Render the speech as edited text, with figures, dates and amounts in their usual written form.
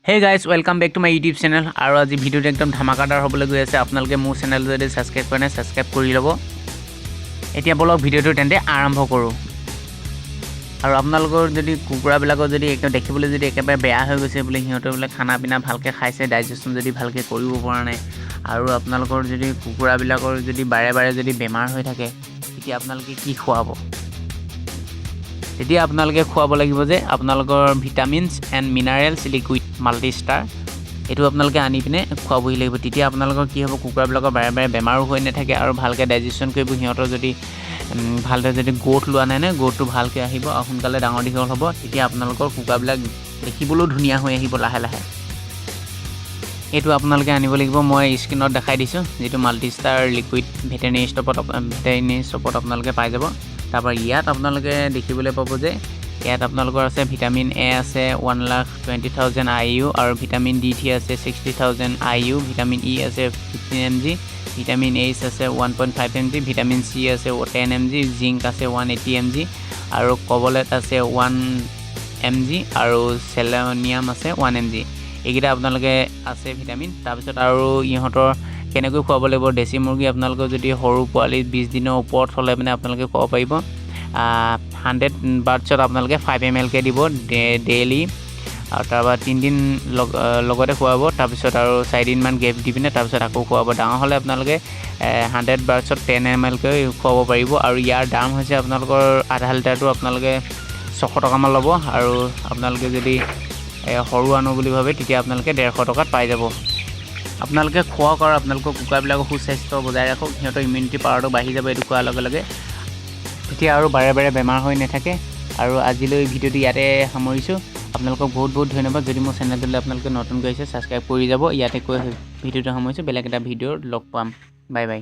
Hey guys, welcome back to my YouTube channel. আৰু আজি ভিডিওটো একদম ধামাকাদাৰ হ'বলৈ গৈ আছে। আপোনালোকে মোৰ চেনেল যদি সাবস্ক্ৰাইব কৰা নাই সাবস্ক্ৰাইব কৰি ল'ব। এতিয়া বলক ভিডিওটো তেন্তে আৰম্ভ কৰোঁ। আৰু আপোনালোকৰ যদি কুকুৰাবিলাকৰ যদি একদম দেখিবলৈ যদি একেবাৰে বেয়া হৈ গৈছে বুলি সিহঁতৰ বোলে খানা পিনা ভালকৈ খাইছে, ডাইজেশ্যন যদি ভালকৈ কৰিব পৰা নাই, আৰু আপোনালোকৰ যদি কুকুৰাবিলাকৰ যদি বাৰে বাৰে যদি বেমাৰ হৈ থাকে, তেতিয়া আপোনালোকে কি খুৱাব? তেতিয়া আপোনালোকে খুৱাব লাগিব যে আপোনালোকৰ ভিটামিনছ এণ্ড মিনাৰেলছ লিকুইড মাল্টিষ্টাৰ এইটো আপোনালোকে আনি পিনে খুৱাবহি লাগিব। তেতিয়া আপোনালোকৰ কি হ'ব, কুকুৰাবিলাকৰ বাৰে বাৰে বেমাৰো হৈ নাথাকে আৰু ভালকৈ ডাইজেশ্যন কৰিব। সিহঁতৰ যদি ভালদৰে যদি গ্ৰোথ লোৱা নাই গ্ৰোথটো ভালকৈ আহিব আৰু সোনকালে ডাঙৰ দীঘল হ'ব। তেতিয়া আপোনালোকৰ কুকুৰাবিলাক দেখিবলৈও ধুনীয়া হৈ আহিব লাহে লাহে। এইটো আপোনালোকে আনিব লাগিব। মই স্ক্ৰীনত দেখাই দিছোঁ, যিটো মাল্টিষ্টাৰ লিকুইড ভেটেৰিনেৰী শ্বপত আপোনালোকে পাই যাব। তাৰপৰা ইয়াত আপোনালোকে দেখিবলৈ পাব যে ইয়াত আপোনালোকৰ আছে ভিটামিন এ আছে 1,20,000 IU আৰু ভিটামিন D3 আছে 60,000 IU, ভিটামিন ই আছে 15 mg, ভিটামিন এইচ আছে 1.5 mg, ভিটামিন চি আছে 10 mg, জিংক আছে 180 mg আৰু কবলেট আছে 1 mg আৰু চেলেনিয়াম আছে 1 mg। এইকেইটা আপোনালোকে আছে ভিটামিন। তাৰপিছত আৰু ইহঁতৰ কেনেকৈ খুৱাব লাগিব, দেশী মুৰ্গী আপোনালোকৰ যদি সৰু পোৱালি 20 দিনৰ ওপৰত হ'লে মানে আপোনালোকে খুৱাব পাৰিব। 100 বাৰ্ডছত আপোনালোকে 5 ml কে দিব ডেইলি, আৰু তাৰপৰা 3 দিন লগতে খুৱাব। তাৰপিছত আৰু 4 দিনমান গেপ দি পিনে তাৰপিছত আকৌ খুৱাব। ডাঙৰ হ'লে আপোনালোকে 100 বাৰ্ডছত 10 ml কৈ খুৱাব পাৰিব। আৰু ইয়াৰ দাম হৈছে আপোনালোকৰ আধা লিটাৰটো আপোনালোকে 600 টকামান ল'ব, আৰু আপোনালোকে যদি সৰু আনো বুলি ভাবে তেতিয়া আপোনালোকে 150 টকাত পাই যাব। আপোনালোকে খুৱাওক আৰু আপোনালোকৰ কুকুৰাবিলাকৰ সুস্বাস্থ্য বজাই ৰাখক। সিহঁতৰ ইমিউনিটি পাৱাৰটো বাঢ়ি যাব এইটো খোৱাৰ লগে লগে, তেতিয়া আৰু বাৰে বাৰে বেমাৰ হৈ নাথাকে। আৰু আজিলৈ ভিডিঅ'টো ইয়াতে সামৰিছোঁ। আপোনালোকক বহুত বহুত ধন্যবাদ। যদি মোৰ চেনেলটোলৈ আপোনালোকে নতুনকৈ আহিছে ছাবস্ক্ৰাইব কৰি যাব। ইয়াতে কৈ ভিডিঅ'টো সামৰিছোঁ। বেলেগ এটা ভিডিঅ'ত লগ পাম। Bye bye.